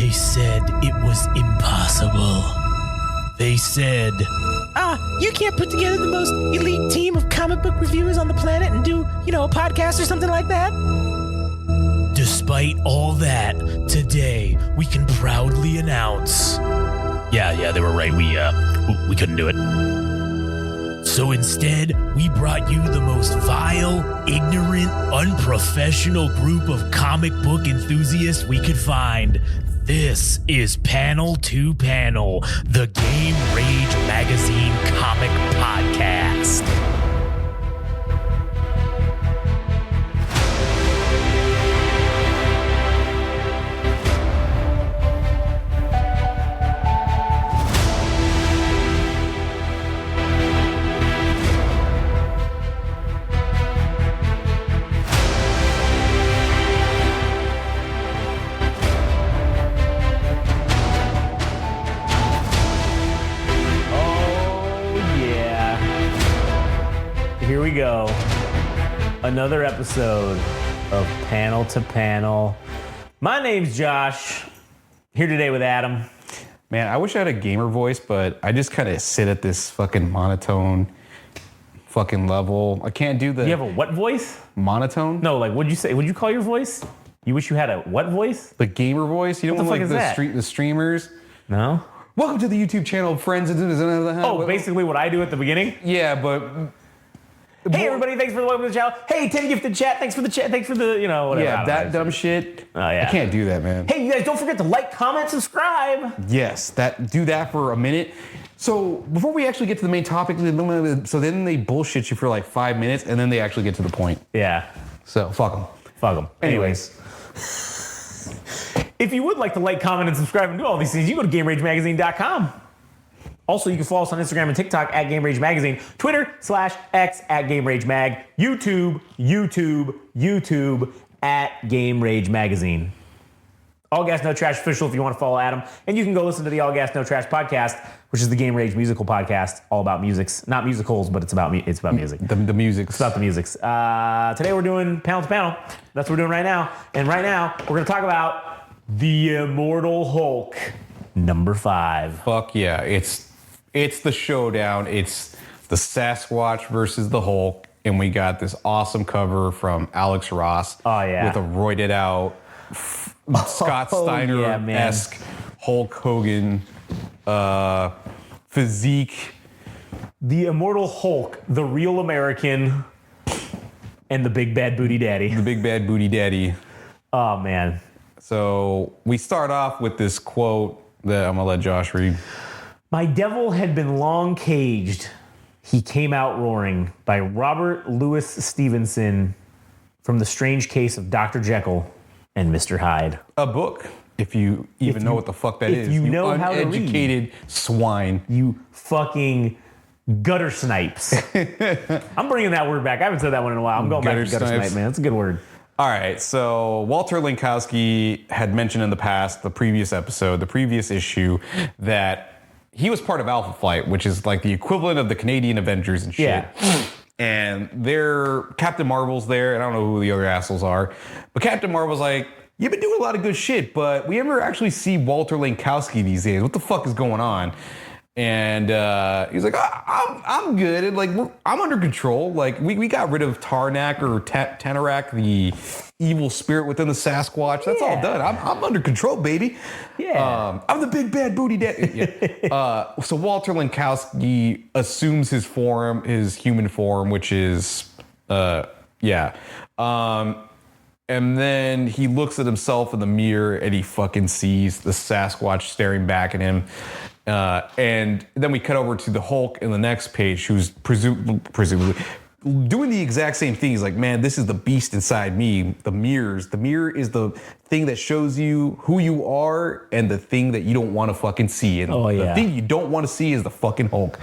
They said it was impossible. They said, you can't put together the most elite team of comic book reviewers on the planet and do, a podcast or something like that. Despite all that, today we can proudly announce, yeah, they were right. We couldn't do it. So instead, we brought you the most vile, ignorant, unprofessional group of comic book enthusiasts we could find. This is Panel to Panel, the Game Rage Magazine comic podcast. Here we go. Another episode of Panel to Panel. My name's Josh. Here today with Adam. Man, I wish I had a gamer voice, but I just kind of sit at this fucking monotone fucking level. I can't do the... You have a what voice? Monotone? No, like, what'd you say? What'd you call your voice? You wish you had a what voice? The gamer voice? You know, What the fuck like is that? the streamers? No? Welcome to the YouTube channel, friends. Oh, basically what I do at the beginning? Yeah, but... Hey, everybody, thanks for welcome to the channel. Hey, 10 gifted chat. Thanks for the chat. Thanks for the, whatever. Yeah, that dumb shit. Oh, yeah. I can't do that, man. Hey, you guys, don't forget to like, comment, subscribe. Yes, do that for a minute. So before we actually get to the main topic, so then they bullshit you for like 5 minutes, and then they actually get to the point. Yeah. So fuck them. Fuck them. Anyways. If you would like to like, comment, and subscribe and do all these things, you go to GameRageMagazine.com. Also, you can follow us on Instagram and TikTok at Game Rage Magazine, Twitter/X at Game Rage Mag, YouTube at Game Rage Magazine. All Gas No Trash official if you want to follow Adam, and you can go listen to the All Gas No Trash podcast, which is the Game Rage musical podcast, all about musics, not musicals, but it's about music. The music. It's about the musics. Today we're doing Panel to Panel. That's what we're doing right now, and right now we're going to talk about the Immortal Hulk, number 5. Fuck yeah, it's the showdown. It's the Sasquatch versus the Hulk, and we got this awesome cover from Alex Ross. Oh, yeah. With a roided out Scott Steiner-esque Hulk Hogan physique. The Immortal Hulk, the real American, and the big bad booty daddy. The big bad booty daddy. Oh, man. So we start off with this quote that I'm going to let Josh read. My devil had been long caged. He came out roaring, by Robert Louis Stevenson, from The Strange Case of Dr. Jekyll and Mr. Hyde. A book, if you know what the fuck that is. If you know how to read. Uneducated swine. You fucking gutter snipes. I'm bringing that word back. I haven't said that one in a while. I'm going back to gutter snipe, man. It's a good word. All right, so Walter Lankowski had mentioned in the past, the previous issue, that he was part of Alpha Flight, which is like the equivalent of the Canadian Avengers and shit. Yeah. And Captain Marvel's there, and I don't know who the other assholes are, but Captain Marvel's like, you've been doing a lot of good shit, but we never actually see Walter Lankowski these days. What the fuck is going on? And he's like, I'm good. And like, I'm under control. Like, we got rid of Tarnak or Tanarak, the evil spirit within the Sasquatch. That's all done. I'm under control, baby. Yeah. I'm the big bad booty daddy. Yeah. So Walter Lankowski assumes his human form, which is, and then he looks at himself in the mirror and he fucking sees the Sasquatch staring back at him. And then we cut over to the Hulk in the next page, who's presumably doing the exact same thing. He's like, man, this is the beast inside me. The mirror is the thing that shows you who you are and the thing that you don't want to fucking see. And the thing you don't want to see is the fucking Hulk.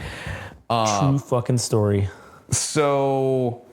True fucking story. So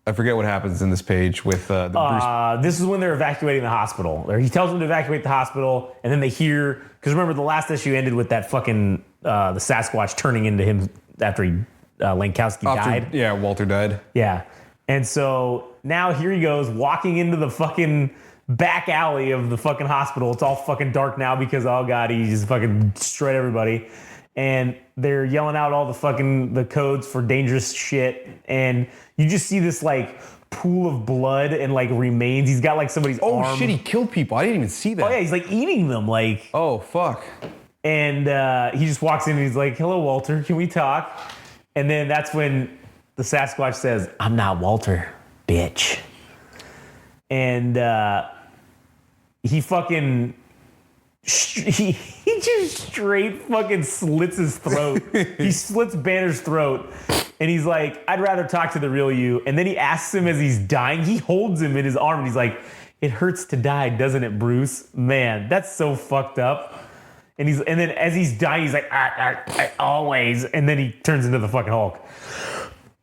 I forget what happens in this page with the Bruce. This is when they're evacuating the hospital. He tells them to evacuate the hospital, and then they hear, because remember the last issue ended with that fucking the Sasquatch turning into him after Lankowski died. Yeah, Walter died. Yeah. And so now here he goes walking into the fucking back alley of the fucking hospital. It's all fucking dark now because, oh God, he just fucking destroyed everybody. And they're yelling out all the codes for dangerous shit. And you just see this like pool of blood and like remains. He's got like somebody's arm. Oh shit, he killed people. I didn't even see that. Oh yeah, he's like eating them like. Oh fuck. And he just walks in and he's like, hello, Walter, can we talk? And then that's when the Sasquatch says, I'm not Walter, bitch. And he fucking, he just straight fucking slits his throat. He slits Banner's throat. And he's like, I'd rather talk to the real you. And then he asks him as he's dying, he holds him in his arm and he's like, it hurts to die, doesn't it, Bruce? Man, that's so fucked up. And then as he's dying, he's like, I always. And then he turns into the fucking Hulk.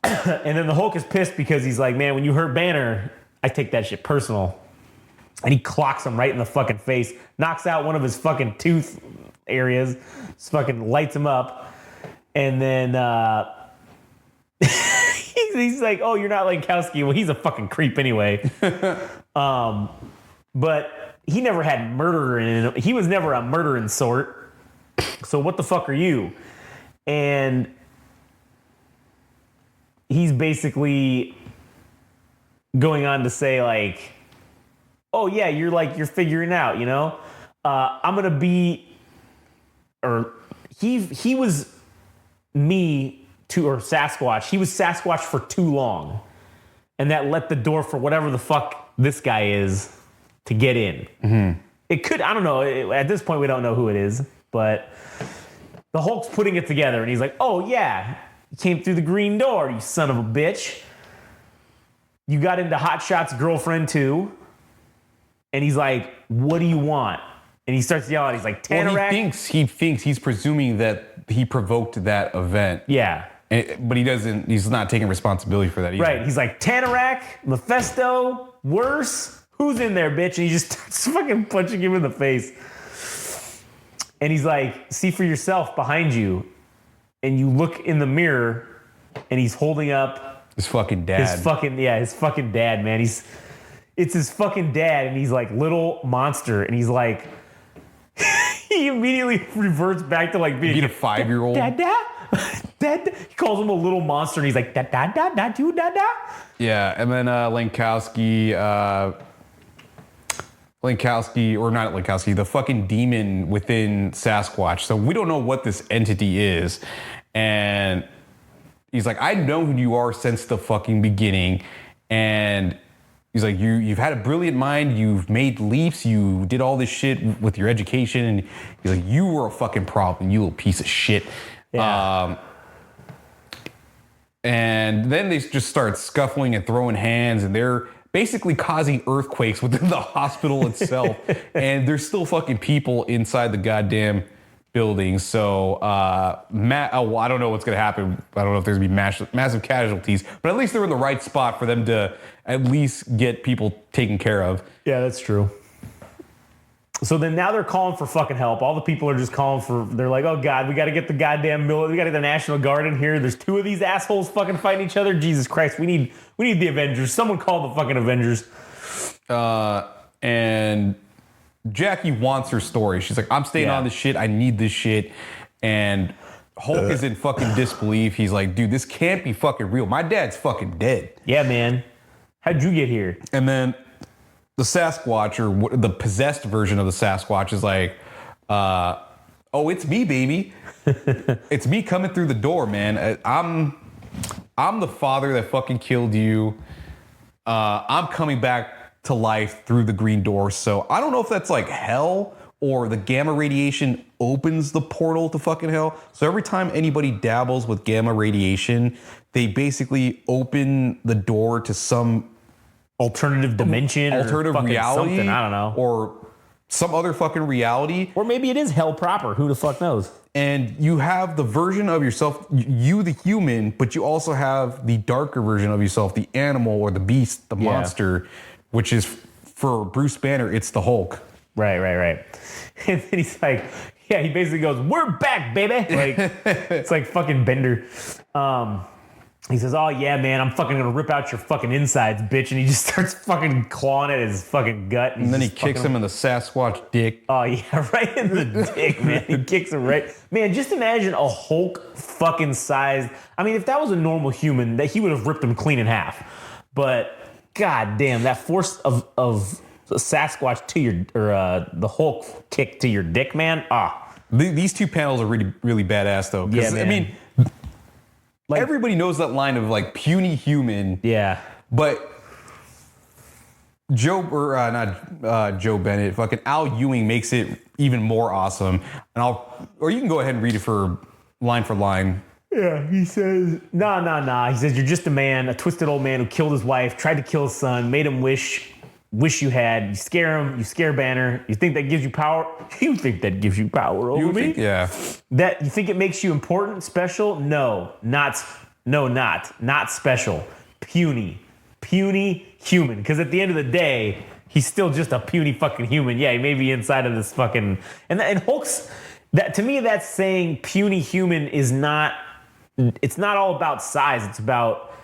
And then the Hulk is pissed because he's like, man, when you hurt Banner, I take that shit personal. And he clocks him right in the fucking face, knocks out one of his fucking tooth areas, just fucking lights him up. And then he's like, oh, you're not Lankowski. Well, he's a fucking creep anyway. But he never had murder in him. He was never a murdering sort. So what the fuck are you? And he's basically going on to say like, oh yeah, you're figuring out, you know? I'm gonna be, or he was me to, or Sasquatch. He was Sasquatch for too long. And that let the door for whatever the fuck this guy is to get in. Mm-hmm. It could, I don't know. At this point, we don't know who it is, but the Hulk's putting it together and he's like, oh yeah, you came through the green door, you son of a bitch. You got into Hotshot's girlfriend too. And he's like, what do you want? And he starts yelling. He's like, Tanorak. Well, he's presuming that he provoked that event. Yeah. But he's not taking responsibility for that either. Right. He's like, Tanorak, Mephisto, worse. Who's in there, bitch? And he just starts fucking punching him in the face. And he's like, see for yourself behind you. And you look in the mirror and he's holding up his fucking dad. His fucking dad, man. It's his fucking dad, and he's like little monster, and he's like, he immediately reverts back to like being a 5-year-old. Dada. He calls him a little monster, and he's like, da. Yeah, and then Lankowski, or not Lankowski, the fucking demon within Sasquatch. So we don't know what this entity is. And he's like, I know who you are since the fucking beginning. And he's like, you've had a brilliant mind. You've made leaps. You did all this shit with your education. And he's like, you were a fucking problem, you little piece of shit. Yeah. And then they just start scuffling and throwing hands, and they're basically causing earthquakes within the hospital itself. And there's still fucking people inside the goddamn building. So, I don't know what's going to happen. I don't know if there's going to be massive casualties, but at least they're in the right spot for them to at least get people taken care of. Yeah, that's true. So then now they're calling for fucking help. All the people are just calling for, they're like, oh God, we got to get the goddamn military, we got to get the National Guard in here. There's 2 of these assholes fucking fighting each other. Jesus Christ, we need the Avengers. Someone call the fucking Avengers. And Jackie wants her story. She's like, I'm staying on this shit. I need this shit. And Hulk is in fucking disbelief. He's like, dude, this can't be fucking real. My dad's fucking dead. Yeah, man. How'd you get here? And then the Sasquatch, or the possessed version of the Sasquatch, is like, oh, it's me, baby. It's me coming through the door, man. I'm the father that fucking killed you. I'm coming back to life through the green door. So I don't know if that's like hell or the gamma radiation opens the portal to fucking hell. So every time anybody dabbles with gamma radiation, they basically open the door to some alternative dimension, alternative reality, something, I don't know, or some other fucking reality, or maybe it is hell proper. Who the fuck knows? And you have the version of yourself, you the human, but you also have the darker version of yourself, the animal or the beast, the monster, which is for Bruce Banner, it's the Hulk. Right. And then he's like, yeah, he basically goes, "We're back, baby!" Like it's like fucking Bender. He says, "Oh yeah, man, I'm fucking gonna rip out your fucking insides, bitch," and he just starts fucking clawing at his fucking gut. And then he kicks him in the Sasquatch dick. Oh yeah, right in the dick, man. He kicks him right. Man, just imagine a Hulk fucking sized. I mean, if that was a normal human, that he would have ripped him clean in half. But god damn, that force of Sasquatch to your the Hulk kick to your dick, man. These two panels are really, really badass though. Yeah, man. I mean, like, everybody knows that line of like puny human. Yeah. But not Joe Bennett, fucking Al Ewing makes it even more awesome. And or you can go ahead and read it for line. Yeah, he says, nah. He says, "You're just a man, a twisted old man who killed his wife, tried to kill his son, made him wish you had. You scare him, you scare Banner. You think that gives you power? You think that gives you power over me? Yeah. That you think it makes you important, special? No, not special. Puny human. Because at the end of the day, he's still just a puny fucking human. Yeah, he may be inside of this fucking and Hulk's that to me that's saying puny human is not. It's not all about size. It's about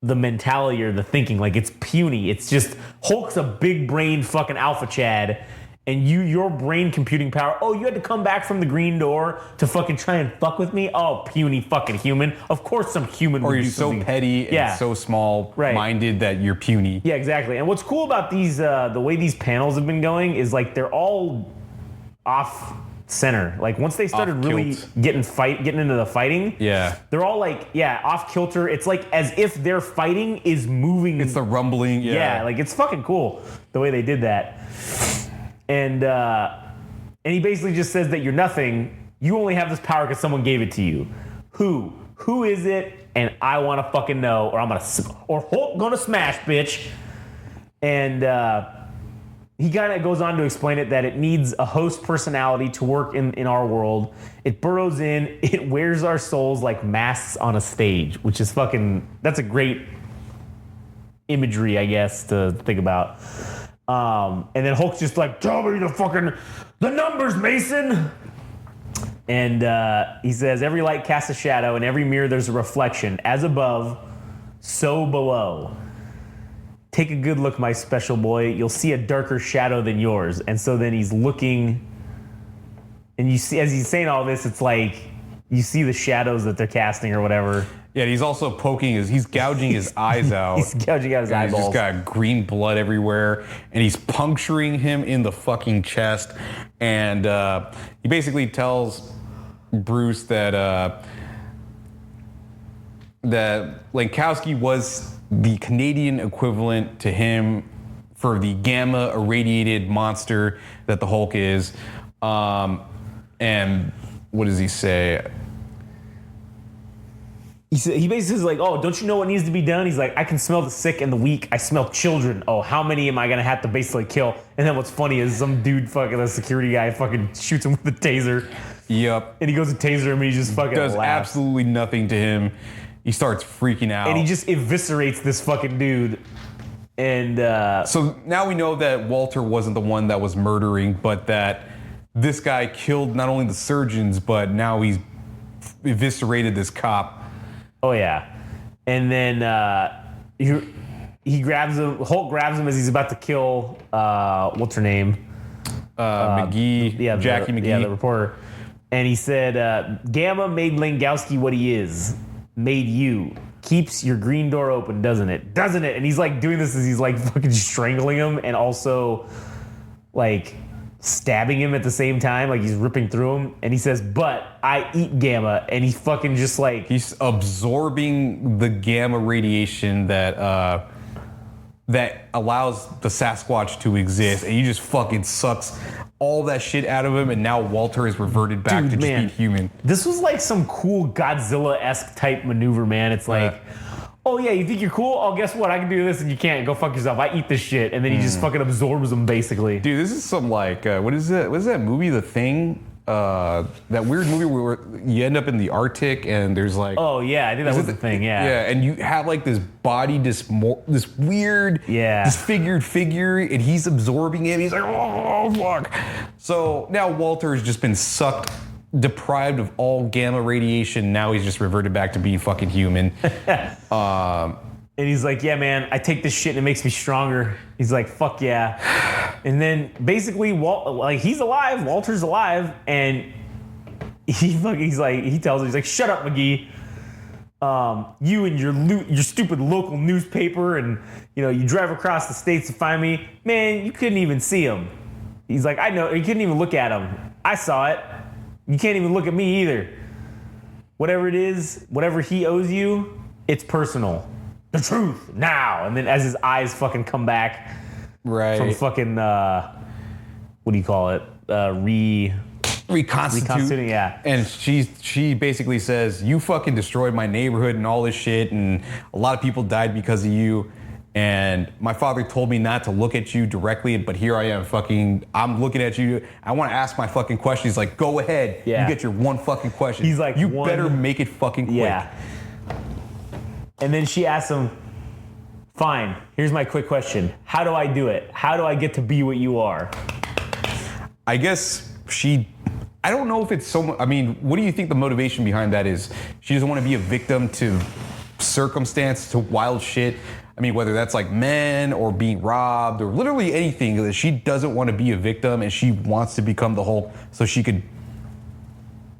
the mentality or the thinking. Like, it's puny. It's just Hulk's a big brain fucking alpha Chad, and your brain computing power. Oh, you had to come back from the green door to fucking try and fuck with me? Oh, puny fucking human. Of course some human would Or do you're so something. petty and so small-minded that you're puny. Yeah, exactly. And what's cool about these, the way these panels have been going is like they're all off center. Like once they started really getting into the fighting, they're all like off kilter. It's like as if their fighting is moving. It's the rumbling. Yeah, like it's fucking cool the way they did that. And he basically just says that you're nothing. You only have this power because someone gave it to you. Who is it? And I want to fucking know, or Hulk gonna smash, bitch. And he kind of goes on to explain it that it needs a host personality to work in our world. It burrows in, it wears our souls like masks on a stage, which is that's a great imagery, I guess, to think about. And then Hulk's just like, "Tell me the numbers, Mason." And he says, "Every light casts a shadow, and every mirror there's a reflection. As above, so below. Take a good look, my special boy. You'll see a darker shadow than yours." And so then he's looking, and you see, as he's saying all this, it's like you see the shadows that they're casting or whatever. Yeah, he's also he's gouging his eyes out. He's gouging out his eyeballs. He's just got green blood everywhere, and he's puncturing him in the fucking chest. And he basically tells Bruce that Lankowski was the Canadian equivalent to him for the gamma irradiated monster that the Hulk is. And what does he say? He basically says like, "Oh, don't you know what needs to be done?" He's like, "I can smell the sick and the weak. I smell children. Oh, how many am I gonna have to basically kill?" And then what's funny is some dude a security guy fucking shoots him with a taser. Yep. And he goes to taser him and he just fucking does laughs. Absolutely nothing to him. He starts freaking out. And he just eviscerates this fucking dude. And so now we know that Walter wasn't the one that was murdering, but that this guy killed not only the surgeons, but now he's eviscerated this cop. Oh yeah. And then he grabs him. Hulk grabs him as he's about to kill what's her name? McGee. Yeah, Jackie McGee. Yeah, the reporter. And he said, "Gamma made Langowski what he is. Made you. Keeps your green door open, doesn't it? Doesn't it?" And he's like doing this as he's like fucking strangling him and also like stabbing him at the same time, like he's ripping through him. And he says, "But I eat gamma," and he fucking just like he's absorbing the gamma radiation that that allows the Sasquatch to exist, and he just fucking sucks all that shit out of him, and now Walter is reverted back to just being human. This was like some cool Godzilla-esque type maneuver, man. It's like, oh yeah, you think you're cool? Oh, guess what? I can do this and you can't. Go fuck yourself. I eat this shit. And then he just fucking absorbs them, basically. Dude, this is some like, what is it? What is that movie, The Thing? That weird movie where you end up in the Arctic and there's like... Oh yeah, I think that was The Thing, yeah. Yeah, and you have like this body, this weird, disfigured figure, and he's absorbing it. He's like, oh, fuck. So now Walter has just been sucked deprived of all gamma radiation. Now he's just reverted back to being fucking human. And he's like, yeah, man, I take this shit and it makes me stronger. He's like, fuck yeah. And then basically, he's alive. Walter's alive. And he tells him, he's like, shut up, McGee. You and your stupid local newspaper, and you drive across the states to find me. Man, you couldn't even see him. He's like, I know. You couldn't even look at him. I saw it. You can't even look at me either. Whatever it is, whatever he owes you, it's personal. The truth now. And then as his eyes fucking come back from fucking what do you call it? Reconstituting, yeah. And she basically says, you fucking destroyed my neighborhood and all this shit, and a lot of people died because of you. And my father told me not to look at you directly, but here I am I'm looking at you. I want to ask my fucking question. He's like, go ahead. Yeah. You get your one fucking question. He's like, you better make it fucking quick. Yeah. And then she asks him, fine, here's my quick question. How do I do it? How do I get to be what you are? I guess I don't know if it's so much. I mean, what do you think the motivation behind that is? She doesn't want to be a victim to circumstance, to wild shit. I mean, whether that's like men or being robbed or literally anything, that she doesn't want to be a victim and she wants to become the Hulk so she could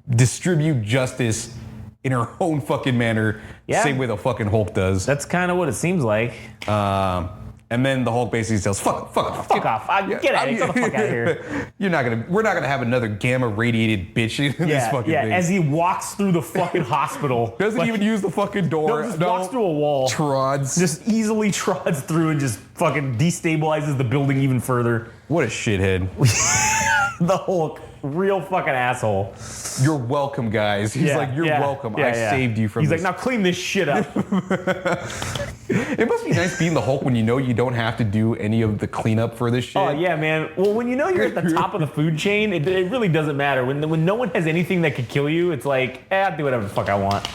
distribute justice in her own fucking manner, same way the fucking Hulk does. That's kind of what it seems like. And then the Hulk basically tells, fuck off. Get out of here. Get the fuck out of here. We're not gonna have another gamma radiated bitch in this fucking thing. As he walks through the fucking hospital. Doesn't even use the fucking door. Just walks through a wall. Trods. Just easily trods through and just fucking destabilizes the building even further. What a shithead. The Hulk. Real fucking asshole. You're welcome, guys. He's like, you're welcome. I saved you from this. He's like, now clean this shit up. It must be nice being the Hulk when you know you don't have to do any of the cleanup for this shit. Oh, yeah, man. Well, when you know you're at the top of the food chain, it really doesn't matter. When no one has anything that could kill you, it's like, I'll do whatever the fuck I want.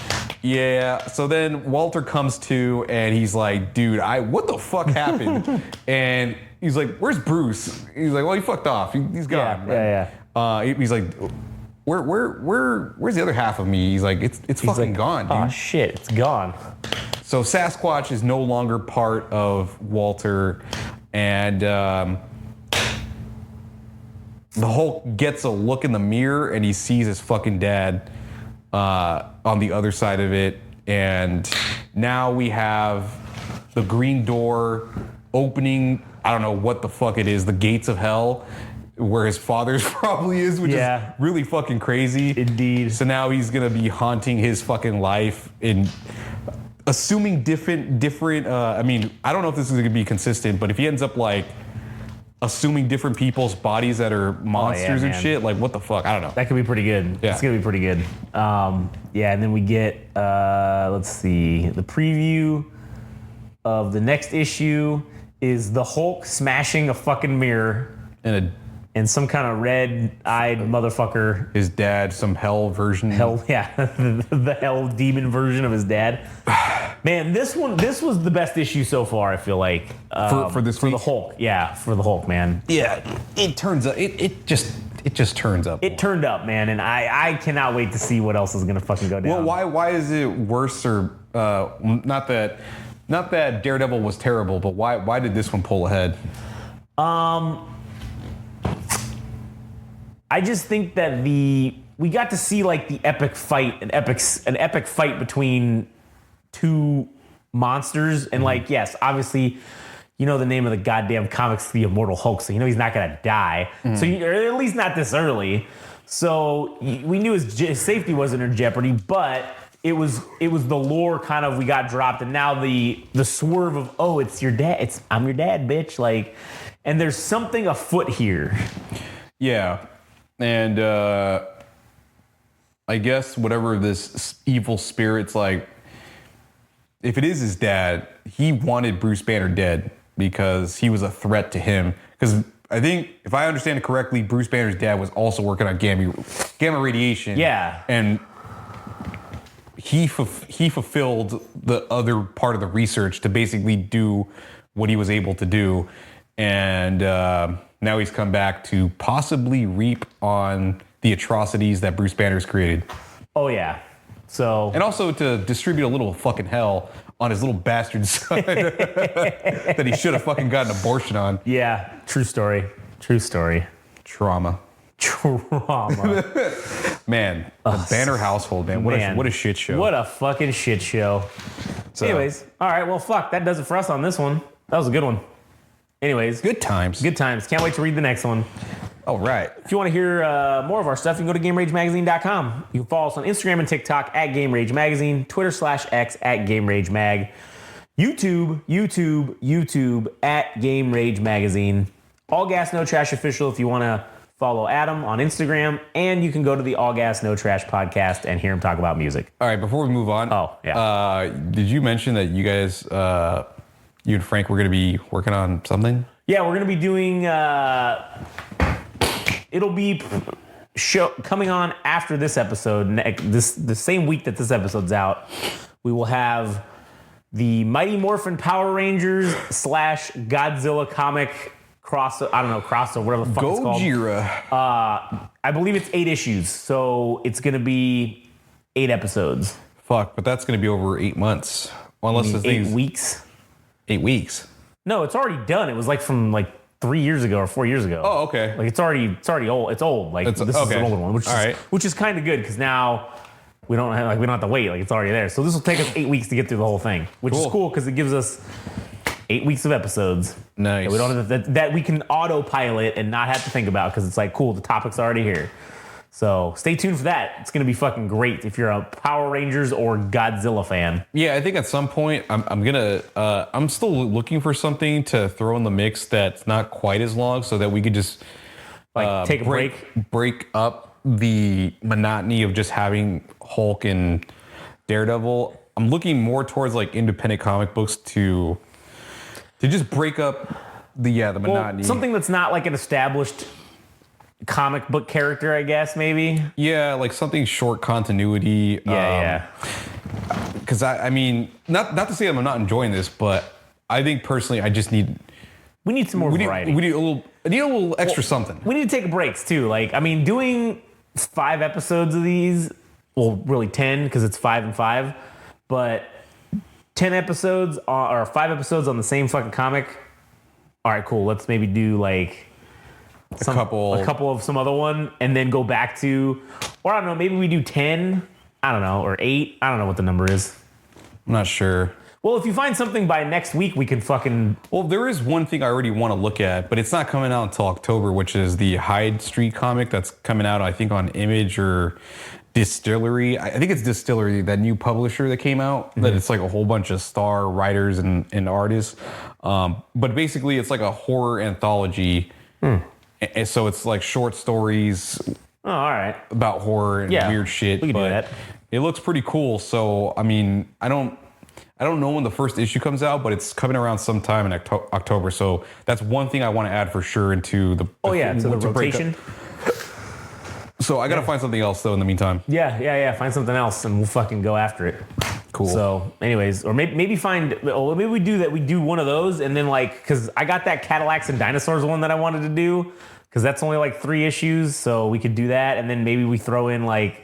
Yeah, so then Walter comes to and he's like, dude, what the fuck happened? And he's like, where's Bruce? He's like, well, he fucked off. He's gone. Yeah. He's like, where's the other half of me? He's like, it's fucking gone, dude. Oh shit, it's gone. So Sasquatch is no longer part of Walter, and the Hulk gets a look in the mirror and he sees his fucking dad on the other side of it, and now we have the green door opening. I don't know what the fuck it is, the gates of hell, where his father's probably is, which is really fucking crazy. Indeed. So now he's gonna be haunting his fucking life in assuming different. I mean, I don't know if this is gonna be consistent, but if he ends up like assuming different people's bodies that are monsters and shit, like what the fuck? I don't know. That could be pretty good. Yeah. It's gonna be pretty good. And then we get let's see, the preview of the next issue is the Hulk smashing a fucking mirror and some kind of red-eyed motherfucker. His dad, some hell version. The hell demon version of his dad. Man, this was the best issue so far, I feel like. For this week? The Hulk. Yeah, for the Hulk, man. Yeah, it turns up. It just turns up. It turned up, man, and I cannot wait to see what else is gonna fucking go down. Well, why is it worse or not that Daredevil was terrible, but why did this one pull ahead? I just think that we got to see like the epic fight, an epic fight between two monsters, and like, yes, obviously, you know the name of the goddamn comics, the Immortal Hulk, so you know he's not gonna die. So or at least not this early. So we knew his safety wasn't in jeopardy, but it was the lore kind of we got dropped, and now the swerve of, oh, it's your dad, I'm your dad, bitch, like, and there's something afoot here. Yeah. And I guess whatever this evil spirit's like, if it is his dad, he wanted Bruce Banner dead because he was a threat to him. Because I think, if I understand it correctly, Bruce Banner's dad was also working on gamma radiation. Yeah. And he fulfilled the other part of the research to basically do what he was able to do. And now he's come back to possibly reap on the atrocities that Bruce Banner's created. Oh yeah. So And also to distribute a little fucking hell on his little bastard son that he should have fucking gotten an abortion on. yeah, true story. True story. Trauma. Man, the Banner household, man. What a shit show. What a fucking shit show. So, Anyways, all right, well, fuck, that does it for us on this one. That was a good one. Anyways, good times. good times. Can't wait to read the next one. All right. If you want to hear more of our stuff, you can go to GameRageMagazine.com. You can follow us on Instagram and TikTok at GameRageMagazine, Twitter/X at GameRageMag, YouTube at GameRageMagazine. All Gas No Trash official if you want to follow Adam on Instagram, and you can go to the All Gas No Trash podcast and hear him talk about music. All right, before we move on. Oh, yeah. Did you mention that you guys, you and Frank were going to be working on something? Yeah, we're going to be doing, it'll be coming on after this episode, the same week that this episode's out. We will have the Mighty Morphin Power Rangers / Godzilla comic crossover, whatever the fuck it's called. Gojira. I believe it's 8 issues, so it's going to be 8 episodes. Fuck, but that's going to be over 8 months. Well, unless the 8 weeks? 8 weeks. No, it's already done. It was like from 3 years ago or 4 years ago. Oh, okay. Like it's already old. It's old. This is an older one, which is kind of good because now we don't have to wait. Like it's already there. So this will take us 8 weeks to get through the whole thing, which is cool because it gives us 8 weeks of episodes. Nice. That we don't have that we can autopilot and not have to think about because it's like cool. The topic's already here. So stay tuned for that. It's going to be fucking great if you're a Power Rangers or Godzilla fan. Yeah, I think at some point I'm still looking for something to throw in the mix that's not quite as long so that we could just take a break up the monotony of just having Hulk and Daredevil. I'm looking more towards independent comic books to just break up the monotony. Something that's not like an established comic book character, I guess, maybe. Yeah, like something short continuity. Yeah. Because I mean, not to say I'm not enjoying this, but I think personally, we need some more variety. We need a little extra something. We need to take breaks too. Doing 5 episodes of these, well, really 10 because it's 5 and 5, but 10 episodes or 5 episodes on the same fucking comic. All right, cool. Let's maybe do a couple of some other one and then go back to, or I don't know, maybe we do 10, I don't know, or 8. I don't know what the number is. I'm not sure. Well, if you find something by next week, we can fucking... Well, there is one thing I already want to look at, but it's not coming out until October, which is the Hyde Street comic that's coming out, I think, on Image or Distillery. I think it's Distillery, that new publisher that came out, that it's a whole bunch of star writers and artists. But basically, it's like a horror anthology. And so it's short stories all right. about horror and weird shit. We can do that. It looks pretty cool. So, I mean, I don't know when the first issue comes out, but it's coming around sometime in October. So that's one thing I want to add for sure into the... to the rotation. So I got to find something else, though, in the meantime. Yeah. Find something else, and we'll fucking go after it. Cool. So, anyways, or maybe we do that. We do one of those, and then because I got that Cadillacs and Dinosaurs one that I wanted to do, because that's only 3 issues, so we could do that, and then maybe we throw in I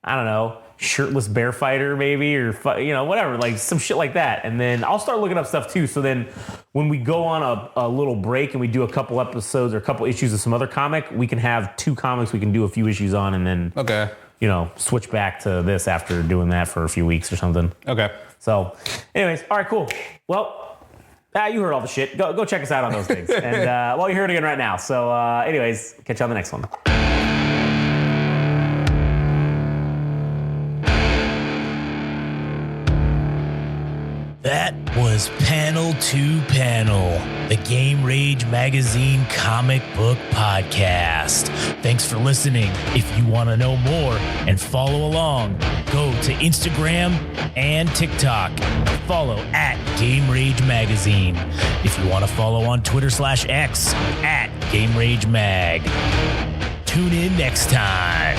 don't know, Shirtless Bear Fighter, maybe, or whatever, some shit like that, and then I'll start looking up stuff too. So then, when we go on a little break and we do a couple episodes or a couple issues of some other comic, we can have 2 comics we can do a few issues on, and then switch back to this after doing that for a few weeks or something. Okay. So, anyways, all right, cool. Well, you heard all the shit. Go check us out on those things. And well, you heard it again right now. So, anyways, catch you on the next one. That was Panel to Panel, the Game Rage Magazine comic book podcast. Thanks for listening. If you want to know more and follow along, go to Instagram and TikTok. Follow at Game Rage Magazine. If you want to follow on Twitter/X at Game Rage Mag. Tune in next time.